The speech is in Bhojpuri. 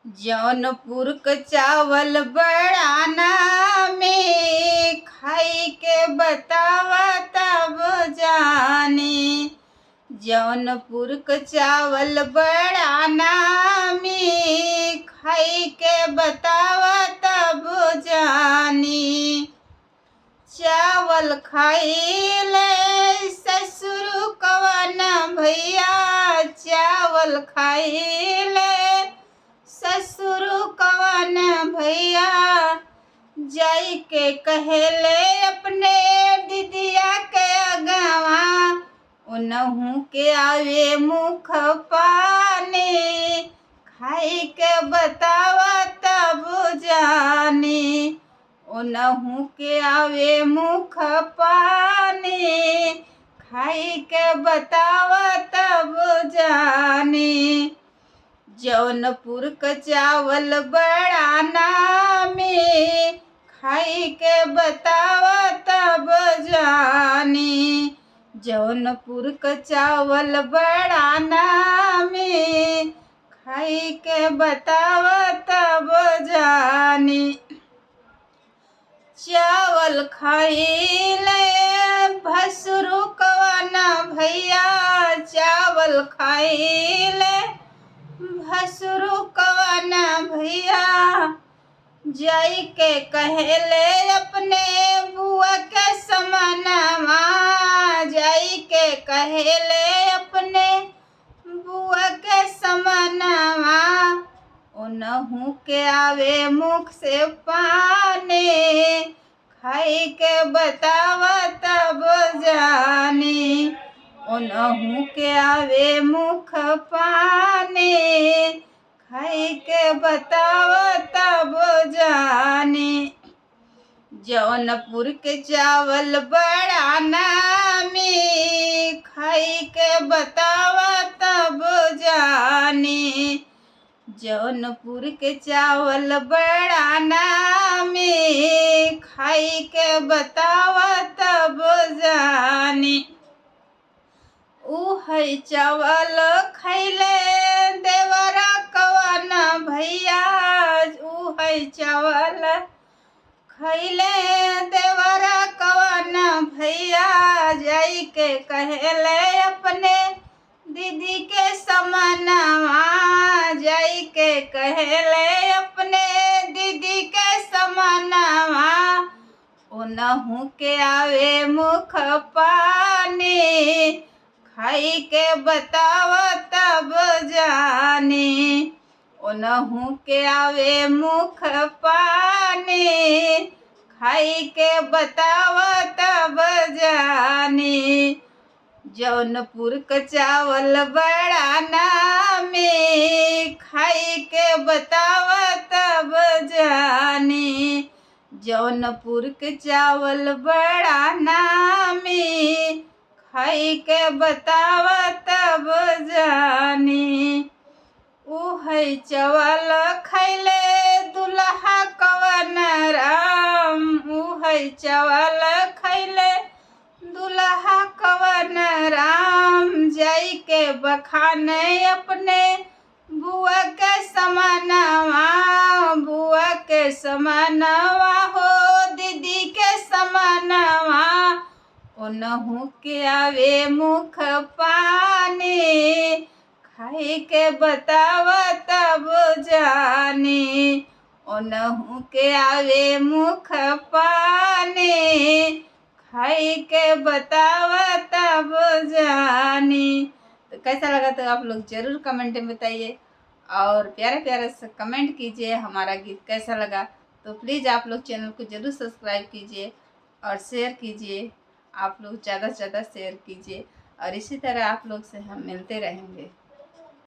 जौनपुर क चावल बड़ा नामी, खाई के बतावा तब जानी। जौनपुर क चावल बड़ा नामी, खाई के बतावा तब जानी। चावल खाइले ससुर कवन भैया, चावल खाइले ससुर कवन भैया। जाई के कहेले अपने दीदिया के अगवा, उनहु के आवे मुख पानी। खाई के बतावा तब जानी, उनहु के आवे मुख पानी। खाई के बतावा तब जानी। जौनपुर क चावल बड़ा नामी, खाई के बतावा तब जानी। जौनपुर क चावल बड़ा नामी, खाई के बतावा तब जानी। चावल खाइले भसुरु कवन भैया, चावल खाइले भसुरु कवन भैया। जाई के कहेले अपने बुआ के समनवा, जाई के कहेले अपने बुआ के समनवा। उनहु के आवे मुख से पानी, खाई के बतावा तब जानी। उनहु के आवे मुख पानी, खाई के बतावा तब जानी। जौनपुर के चावल बड़ा नामी, खाई के बतावा तब जानी। जौनपुर के चावल बड़ा नामी, खाई के बतावा तब जानी। उहै चावल खैले देवरा कवन भैया, उहै चावल खैले देवरा कवन भैया। जाई के कहेले अपने दीदी के समनवा, जाई के कहेले अपने दीदी के समनवा। उनहु के आवे मुख पानी, खाई के बतावा तब जानी। उनहु के आवे मुख पानी, खाई के बतावा तब जानी। जौनपुर क चावल बड़ा नामी, खाई के बतावा तब जानी। जौनपुर के चावल बड़ा नामी, खाई के बतावा तब जानी। उहै चावल खैले दुल्हा कवन राम, उहै चावल खैले दुल्हा कवन राम। जाई के बखाने अपने बुआ के समनवा, बुआ के समनवा हो दीदी के समनवा। उनहु के आवे मुख पानी, खाई के बतावा तब जानी। उनहु के आवे मुख पानी, खाई के बतावा तब जानी। तो कैसा लगा तो आप लोग ज़रूर कमेंट में बताइए, और प्यारे प्यारे से कमेंट कीजिए हमारा गीत कैसा लगा। तो प्लीज़ आप लोग चैनल को ज़रूर सब्सक्राइब कीजिए और शेयर कीजिए। आप लोग ज़्यादा से ज़्यादा शेयर कीजिए, और इसी तरह आप लोग से हम मिलते रहेंगे।